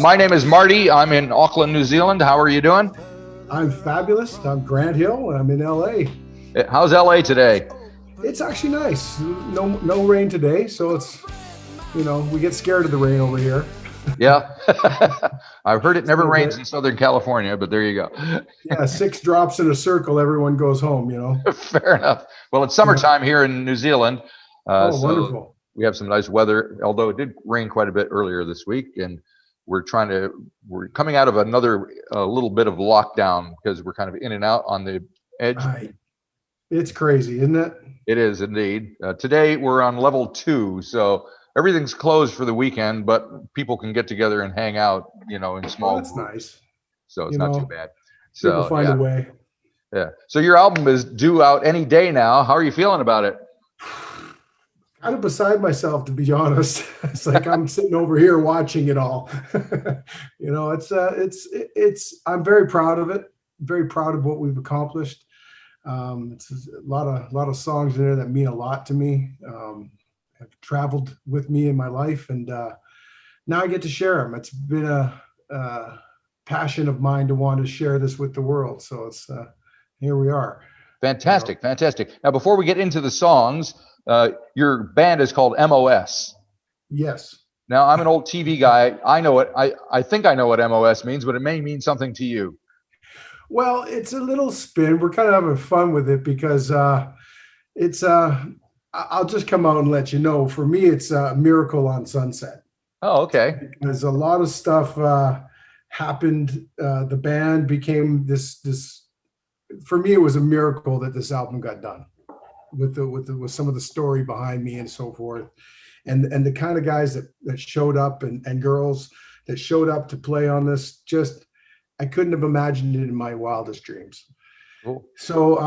My name is Marty. I'm in Auckland, New Zealand. How are you doing? I'm fabulous. I'm Grant Hill, and I'm in LA. How's LA today? It's actually nice. No rain today, so it's we get scared of the rain over here. Yeah. I've heard it never So rains great. in Southern California, but there you go. Yeah, 6 drops in a circle, everyone goes home. Fair enough. Well, it's Yeah. summertime here in New Zealand. Oh, So wonderful. we have some nice weather, although it did rain quite a bit earlier this week. And we're coming out of another little bit of lockdown because we're kind of in and out on the edge. Right. It's crazy, isn't it? It is indeed. Today we're on level 2, so everything's closed for the weekend, but people can get together and hang out, in Oh, small that's groups. nice. So it's You not too know, bad. people So find a yeah, way. yeah. So your album is due out any day now. How are you feeling about it? Kind of beside myself, to be honest. It's like I'm sitting over here watching it all. I'm very proud of it. Very proud of what we've accomplished. It's a lot of songs in there that mean a lot to me. Have traveled with me in my life, and now I get to share them. It's been a passion of mine to want to share this with the world. So it's here we are. Fantastic, fantastic. Now, before we get into the songs, your band is called M.O.S. Yes. Now, I'm an old TV guy. I know it. I think I know what M.O.S. means, but it may mean something to you. Well, it's a little spin. We're kind of having fun with it because it's. I'll just come out and let you know. For me, it's a miracle on Sunset. Oh, okay. Because a lot of stuff happened. The band became this. For me, it was a miracle that this album got done, with some of the story behind me and so forth, and the kind of guys that showed up and girls that showed up to play on this. Just I couldn't have imagined it in my wildest dreams. Cool. So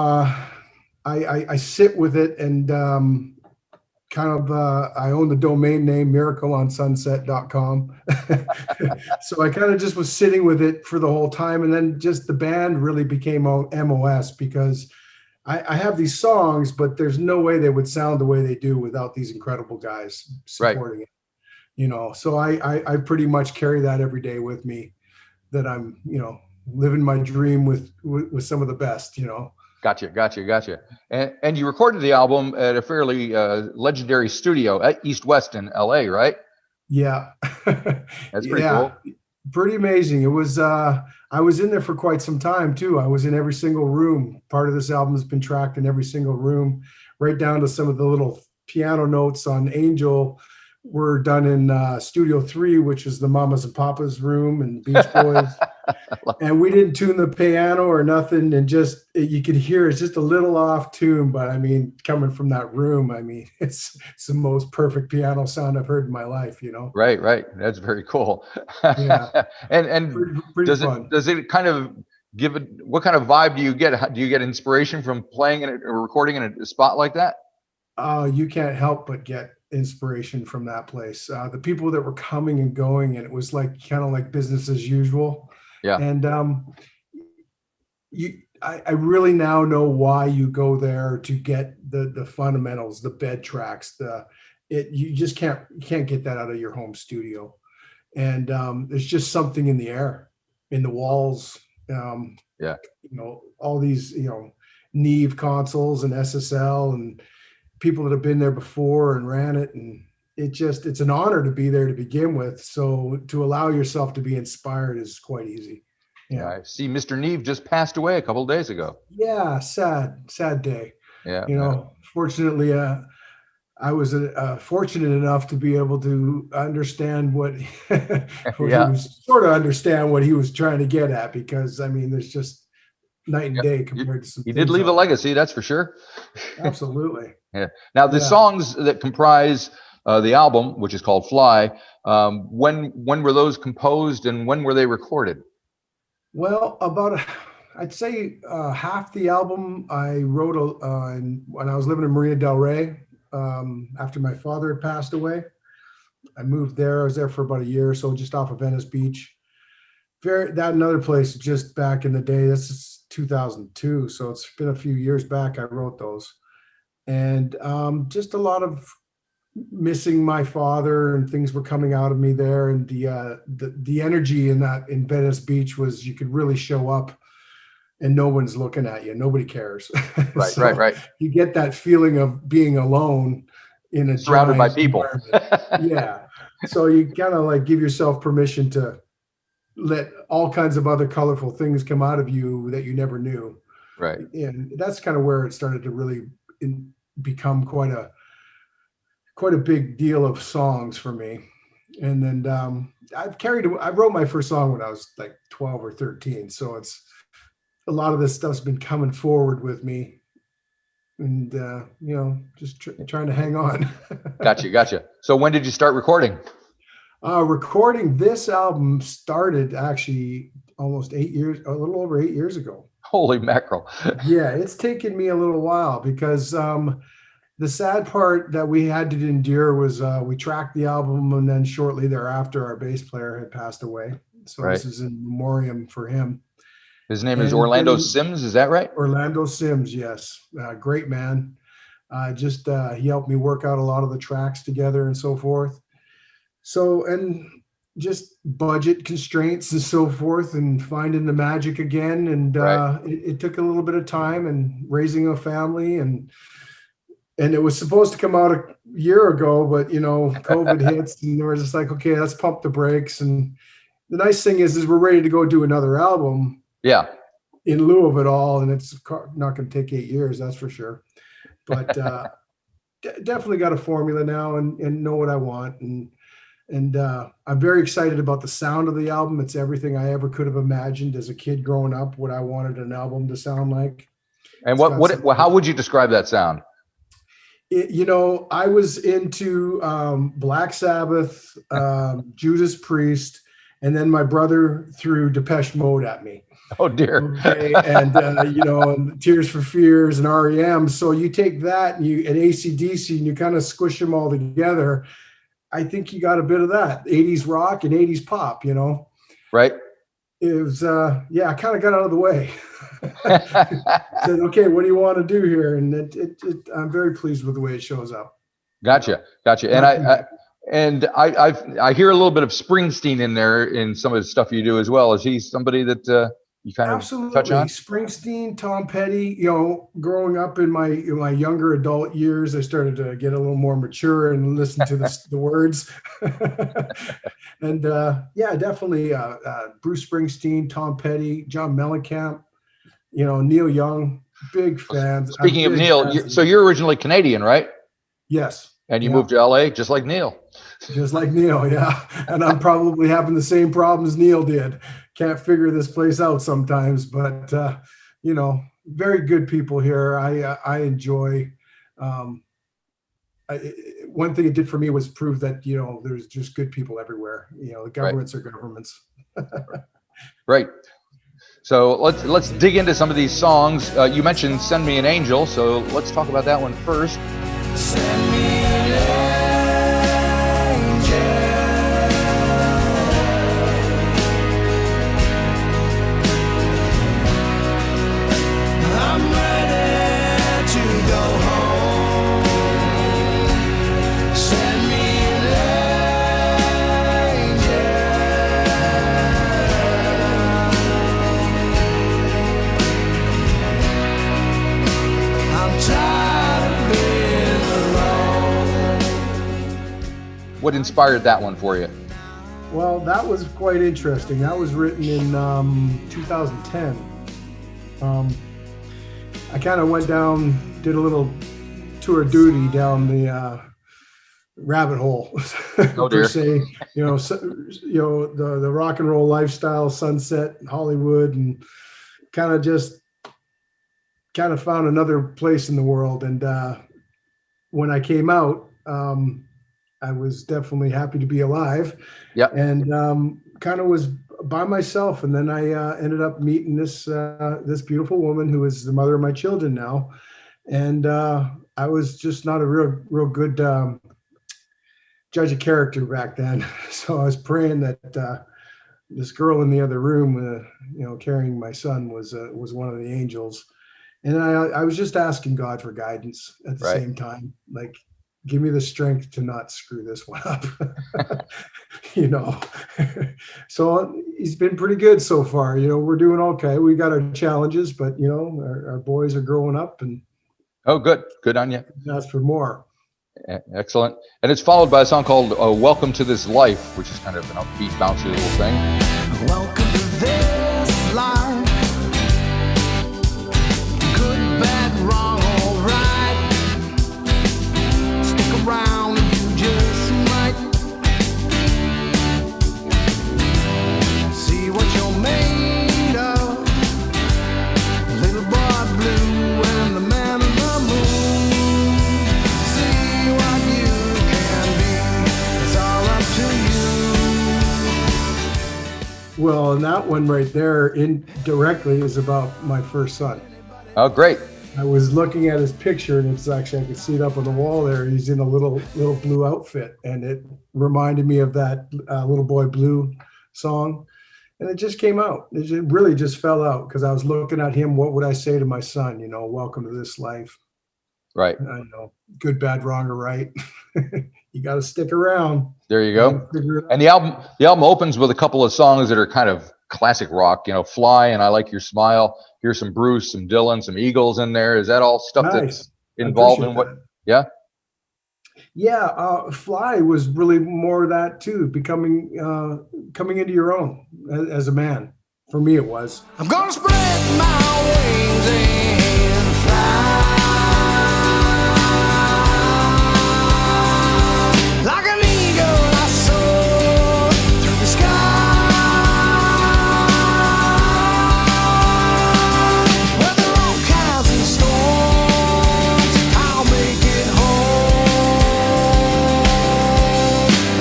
I sit with it and I own the domain name miracleonsunset.com. So I kind of just was sitting with it for the whole time. And then just the band really became M.O.S. because I have these songs, but there's no way they would sound the way they do without these incredible guys supporting it. So I pretty much carry that every day with me, that I'm, living my dream with some of the best. Gotcha. And you recorded the album at a fairly legendary studio at East West in LA, right? Yeah. That's pretty Yeah. cool. Pretty amazing. It was, I was in there for quite some time too. I was in every single room. Part of this album has been tracked in every single room, right down to some of the little piano notes on Angel were done in Studio 3, which is the Mamas and Papas room and Beach Boys. And we didn't tune the piano or nothing. And you could hear it's just a little off tune. But I mean, coming from that room, I mean, it's the most perfect piano sound I've heard in my life, Right. That's very cool. Yeah. And Pretty fun. does it kind of give it, what kind of vibe do you get? Do you get inspiration from playing in it or recording in a spot like that? You can't help but get inspiration from that place. The people that were coming and going, and it was like kind of like business as usual. Yeah. And I really now know why you go there, to get the fundamentals, the bed tracks, you just can't get that out of your home studio. And there's just something in the air, in the walls. Yeah. All these Neve consoles and SSL and people that have been there before and ran it, and it's an honor to be there to begin with. So to allow yourself to be inspired is quite easy. Yeah. I see Mr. Neve just passed away a couple of days ago. Yeah, sad day. Yeah. Fortunately, I was fortunate enough to be able to understand what he was understand what he was trying to get at, because I mean, there's just night and day compared to some. He did leave a legacy, that's for sure. Absolutely. Yeah. Now the songs that comprise the album, which is called Fly, when were those composed and when were they recorded? Well, I'd say half the album I wrote when I was living in Marina Del Rey. After my father had passed away, I moved there. I was there for about a year or so, just off of Venice Beach. Another place just back in the day. This is 2002, so it's been a few years back I wrote those. And just a lot of missing my father, and things were coming out of me there. And the energy in Venice Beach was, you could really show up and no one's looking at you. Nobody cares. Right, right, So right. you get that feeling of being alone in a Surrounded by giant people. environment. Yeah. So you kind of like give yourself permission to let all kinds of other colorful things come out of you that you never knew. Right. And that's kind of where it started to really become quite a big deal of songs for me. And then I wrote my first song when I was like 12 or 13. So it's a lot of this stuff's been coming forward with me, and just trying to hang on. Gotcha. So when did you start recording? Recording this album started actually almost 8 years, a little over 8 years ago. Holy mackerel. Yeah, it's taken me a little while because the sad part that we had to endure was we tracked the album, and then shortly thereafter, our bass player had passed away. So Right. this is in memoriam for him. His name is And Orlando then- Sims, is that right? Orlando Sims, yes. Great man. He helped me work out a lot of the tracks together and so forth. So, and just budget constraints and so forth, and finding the magic again. And Right. it took a little bit of time, and raising a family, and it was supposed to come out a year ago, but COVID hits, and they were just like, okay, let's pump the brakes. And the nice thing is we're ready to go do another album. Yeah. In lieu of it all, and it's not going to take 8 years, that's for sure. But definitely got a formula now, and know what I want, and I'm very excited about the sound of the album. It's everything I ever could have imagined as a kid growing up, what I wanted an album to sound like. And how would you describe that sound? I was into Black Sabbath, Judas Priest, and then my brother threw Depeche Mode at me. Oh dear. Okay, and and Tears for Fears and REM. So you take that and AC/DC, and you kind of squish them all together. I think you got a bit of that 80s rock and 80s pop. Right. It was I kind of got out of the way. Said, okay, what do you want to do here? And I'm very pleased with the way it shows up. Gotcha. And I hear a little bit of Springsteen in there in some of the stuff you do as well. Is he somebody that you kind Absolutely. of touch on? Springsteen, Tom Petty. Growing up in my younger adult years, I started to get a little more mature and listen to the words. And definitely Bruce Springsteen, Tom Petty, John Mellencamp. Neil Young, big fans. Speaking of Neil, so you're originally Canadian, right? Yes. And you moved to LA just like Neil. Just like Neil, yeah. And I'm probably having the same problems Neil did. Can't figure this place out sometimes, but very good people here. I enjoy. One thing it did for me was prove that there's just good people everywhere. The governments are governments. Right. So let's dig into some of these songs. You mentioned "Send Me an Angel," so let's talk about that one first. Send me an angel. I'm ready to go home. Send me an angel. I'm tired of being alone. What inspired that one for you? Well, that was quite interesting. That was written in 2010. I kind of went down, did a little tour of duty down the rabbit hole, Oh dear. per se. The rock and roll lifestyle, Sunset, Hollywood, and kind of found another place in the world. And when I came out, I was definitely happy to be alive. Yeah. And kind of was by myself. And then I ended up meeting this beautiful woman who is the mother of my children now. And I was just not a real good judge of character back then. So I was praying that this girl in the other room, carrying my son was one of the angels. And I was just asking God for guidance at the Right. same time. Like, give me the strength to not screw this one up. You know, so he's been pretty good so far. You know, we're doing okay. We got our challenges, but you know, our boys are growing up, and Oh, good on you. ask for more. Excellent. And it's followed by a song called Welcome to This Life, which is kind of an upbeat, bouncy little thing. Welcome to this life. Good, bad, wrong, or right. Stick around and you just might see what you're made of. Little boy blue and the man in the moon. See what you can be. It's all up to you. Well, and that one right there indirectly is about my first son. Oh, great. I was looking at his picture, and it's actually, I could see it up on the wall there. He's in a little blue outfit, and it reminded me of that Little Boy Blue song. And it just came out. It really just fell out because I was looking at him. What would I say to my son? You know, welcome to this life. Right. I know, good, bad, wrong, or right. You got to stick around. There you go. Figure it out. And the album opens with a couple of songs that are kind of classic rock, you know, Fly and I Like Your Smile. Here's some Bruce, some Dylan, some Eagles in there. Is that all stuff Nice. that's involved in Appreciate what? that. Yeah. Yeah, Fly was really more of that too, becoming coming into your own as a man. For me, it was. I'm gonna spread my wings and fly like an eagle. I soar through the sky. Where there are clouds and storms, I'll make it home.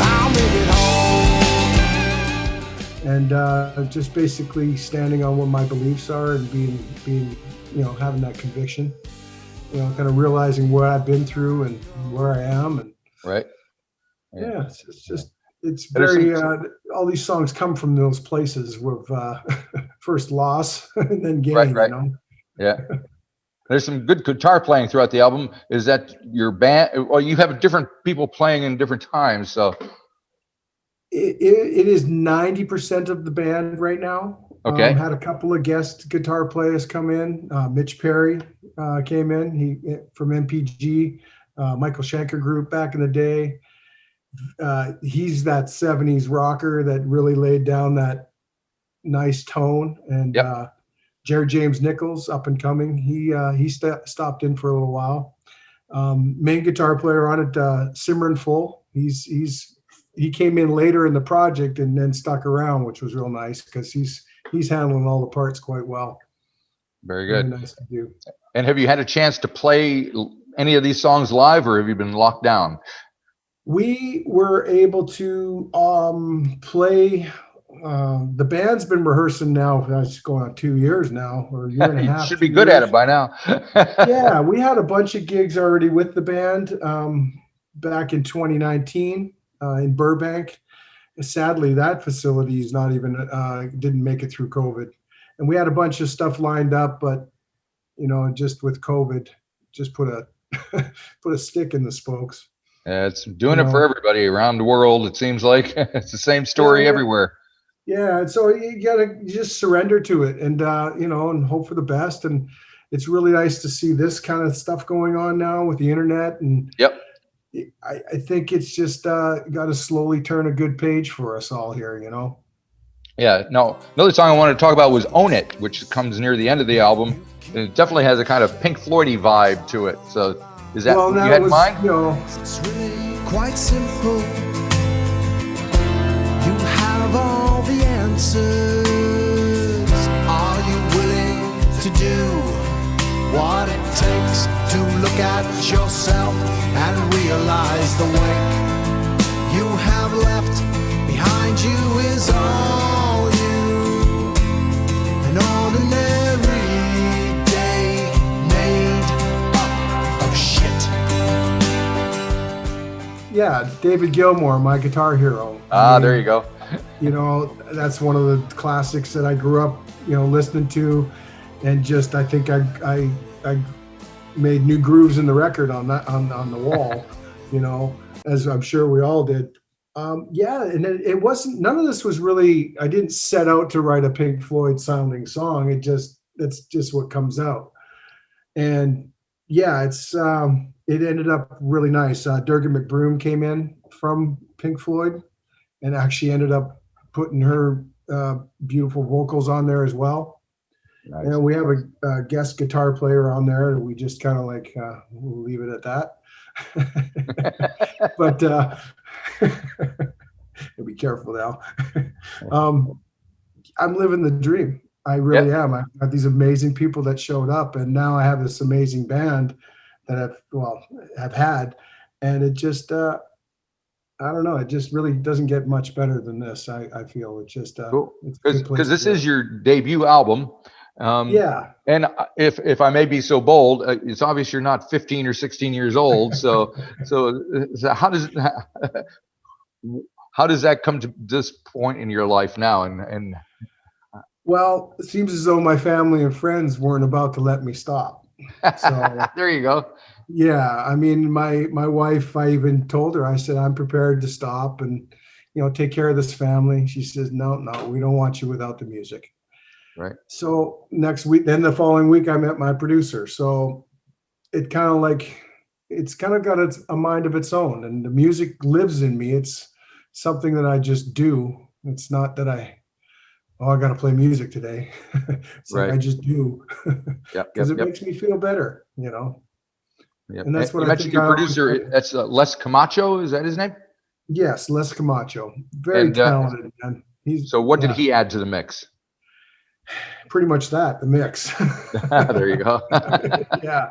I'll make it home. And just basically standing on what my beliefs are and being, you know, having that conviction, you know, kind of realizing what I've been through and where I am, and Right. yeah, it's just it's But there's very. some- All these songs come from those places with first loss and then gain. Right. You know, Yeah. There's some good guitar playing throughout the album. Is that your band? Well, you have different people playing in different times. So, it is 90% of the band right now. Okay. Had a couple of guest guitar players come in. Mitch Perry came in. He from MPG, Michael Schenker group back in the day. He's that 70s rocker that really laid down that nice tone. And Yep. Jared James Nichols, up and coming. He stopped in for a little while. Main guitar player on it, Simran Full. He came in later in the project and then stuck around, which was real nice because he's handling all the parts quite well. very good. Very nice to do. And have you had a chance to play any of these songs live, or have you been locked down? We were able to play. The band's been rehearsing now. It's going on 2 years now, or a year and a You half. should be 2 good at years. it by now. Yeah, we had a bunch of gigs already with the band back in 2019 in Burbank. Sadly, that facility is not even didn't make it through COVID, and we had a bunch of stuff lined up, but you know, just with COVID, just put a put a stick in the spokes. It's doing You it for know. everybody around the world. It seems like it's the same story Yeah. everywhere. Yeah, and so you just surrender to it, and you know, and hope for the best. And it's really nice to see this kind of stuff going on now with the internet. And Yep. I think it's just got to slowly turn a good page for us all here. You know. Yeah. No, another song I wanted to talk about was Own It, which comes near the end of the album. And it definitely has a kind of Pink Floydy vibe to it. So is that what you had in mind? You know, It's really quite simple. You have all the answers. Are you willing to do what it takes to look at yourself and realize the wake you have left behind you is all you? An ordinary day made up of shit. yeah, David Gilmour, my guitar hero. There you go. You know, that's one of the classics that I grew up, you know, listening to, and just I think I made new grooves in the record on that on the wall. you know, as I'm sure we all did. Yeah, and it wasn't, none of this was really, I didn't set out to write a Pink Floyd sounding song. That's just what comes out. And yeah, it ended up really nice. Durga McBroom came in from Pink Floyd and actually ended up putting her beautiful vocals on there as well. Nice. And we have a guest guitar player on there, and we just kind of like we'll leave it at that. But be careful now. I'm living the dream. I really am. I've got these amazing people that showed up, and now I have this amazing band that I've had, and it just I don't know. It just really doesn't get much better than this. I feel it's just cool. Because this is your debut album. Yeah. And if I may be so bold, it's obvious you're not 15 or 16 years old. So how does that come to this point in your life now? And well, it seems as though my family and friends weren't about to let me stop. So there you go. Yeah, I mean, my wife, I even told her, I said, I'm prepared to stop and, take care of this family. She says, no, we don't want you without the music. Right. So next week, then the following week, I met my producer. So it's kind of got a mind of its own, and the music lives in me. It's something that I just do. It's not that I got to play music today. It's right. Like I just do. Because it makes me feel better, Yep. And that's what you I mentioned think. Your producer, that's Les Camacho. Is that his name? Yes, Les Camacho. Very talented, man. So what did he add to the mix? Pretty much that, the mix. There you go. Yeah.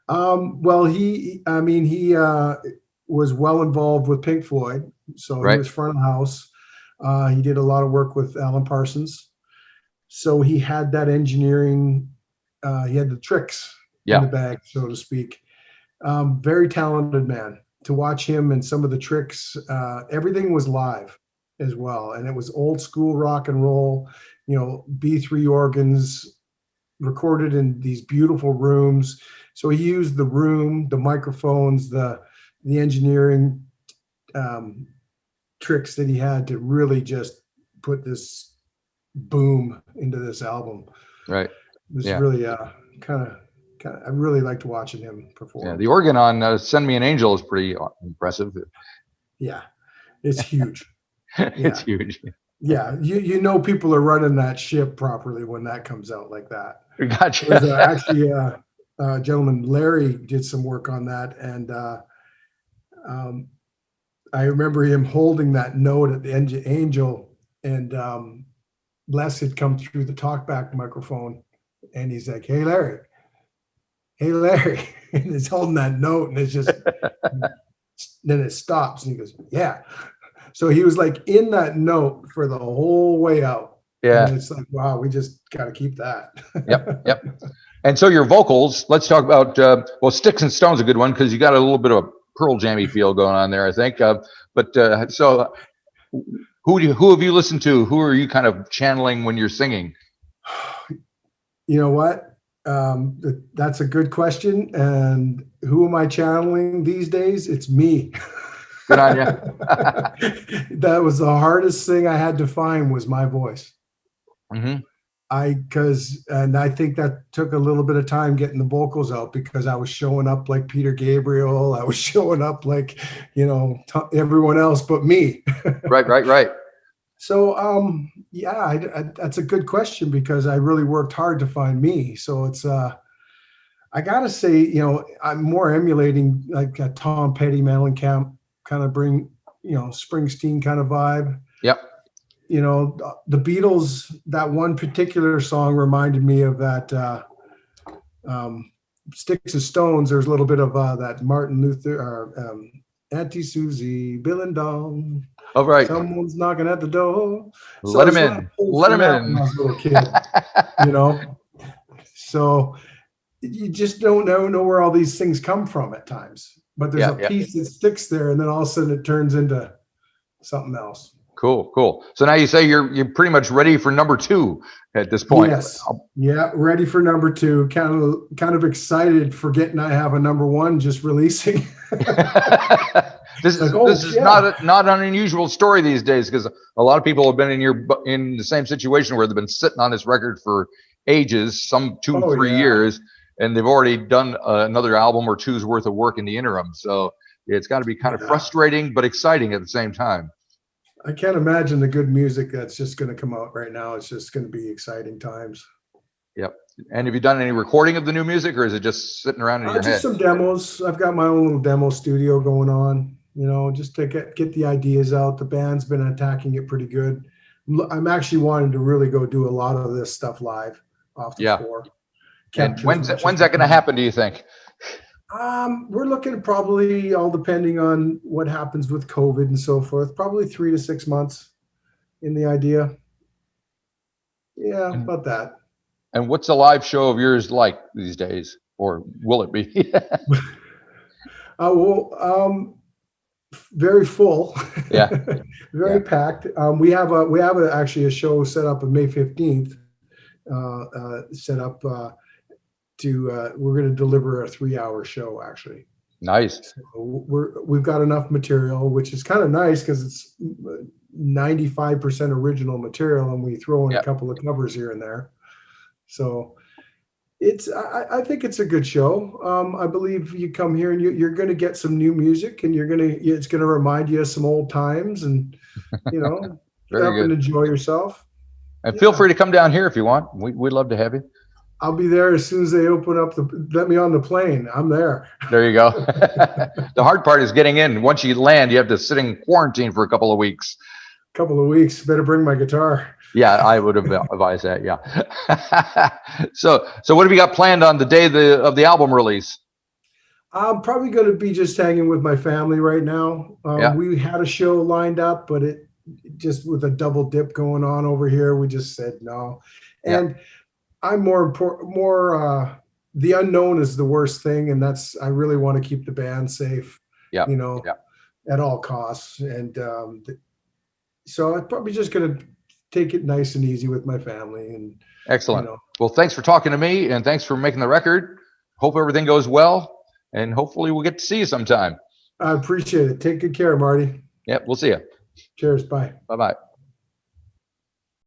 Well, he was well involved with Pink Floyd. So he was front of the house. He did a lot of work with Alan Parsons. So he had that engineering, he had the tricks in the bag, so to speak. Very talented man. To watch him and some of the tricks, everything was live as well. And it was old school rock and roll, B3 organs recorded in these beautiful rooms. So he used the room, the microphones, the engineering tricks that he had to really just put this boom into this album. Right. It was really I really liked watching him perform. Yeah, the organ on "Send Me an Angel" is pretty impressive. Yeah, it's huge. It's huge. Yeah, people are running that ship properly when that comes out like that. Gotcha. There's actually a gentleman, Larry, did some work on that, and I remember him holding that note at the Angel, and Les had come through the talkback microphone, and he's like, "Hey, Larry." And he's holding that note, and it's just, then it stops, and he goes, "Yeah." So he was like in that note for the whole way out. Yeah. And it's like, wow, we just got to keep that. Yep. And so your vocals, let's talk about, Sticks and Stones is a good one because you got a little bit of a Pearl Jammy feel going on there, I think. So who have you listened to? Who are you kind of channeling when you're singing? You know what? That's a good question. And who am I channeling these days? It's me. Good on you. That was the hardest thing I had to find, was my voice. Mm-hmm. I think that took a little bit of time getting the vocals out, because I was showing up like Peter Gabriel. I was showing up like, everyone else but me. Right. So, that's a good question, because I really worked hard to find me. So it's, I gotta say, I'm more emulating like a Tom Petty, Mellencamp kind of bring, Springsteen kind of vibe. Yep. The Beatles, that one particular song reminded me of that Sticks and Stones. There's a little bit of that Martin Luther or Auntie Susie, Bill and Dawn. Oh, right. Someone's knocking at the door. Let him in. Let him in. When I was a little kid, So you just don't know where all these things come from at times. But there's a piece that sticks there, and then all of a sudden it turns into something else. Cool. So now you say you're pretty much ready for number 2 at this point. Yes. Yeah, ready for number 2. Kind of excited forgetting I have a number 1 just releasing. This is not an unusual story these days, because a lot of people have been in the same situation where they've been sitting on this record for ages, some 2-3 years, and they've already done another album or two's worth of work in the interim. So it's got to be kind of frustrating but exciting at the same time. I can't imagine the good music that's just going to come out right now. It's just going to be exciting times. Yep. And have you done any recording of the new music, or is it just sitting around in your head? Just some demos. I've got my own little demo studio going on, just to get the ideas out. The band's been attacking it pretty good. I'm actually wanting to really go do a lot of this stuff live off the floor. And when's that going to happen, do you think? We're looking probably, all depending on what happens with COVID and so forth, probably 3 to 6 months in the idea. Yeah, about that. And what's a live show of yours like these days, or will it be? Very full. Yeah. Very packed. We have actually a show set up on May 15th. We're going to deliver a 3-hour show, actually. Nice. So we've got enough material, which is kind of nice because it's 95% original material, and we throw in a couple of covers here and there. So I think it's a good show. I believe you come here and you're going to get some new music, and it's going to remind you of some old times, and get up and enjoy yourself. And feel free to come down here if you want. We'd love to have you. I'll be there as soon as they open up let me on the plane. I'm there. There you go. The hard part is getting in. Once you land, you have to sit in quarantine for a couple of weeks. Better bring my guitar. Yeah, I would advise that. Yeah. So what have you got planned on the day of the album release? I'm probably going to be just hanging with my family right now. We had a show lined up, but it just, with a double dip going on over here, we just said no. And I'm more the unknown is the worst thing, and I really want to keep the band safe. At all costs. And so I'm probably just going to take it nice and easy with my family. And excellent. Well, thanks for talking to me, and thanks for making the record. Hope everything goes well, and hopefully we'll get to see you sometime. I appreciate it. Take good care, Marty. Yep, we'll see you. Cheers. Bye. Bye-bye.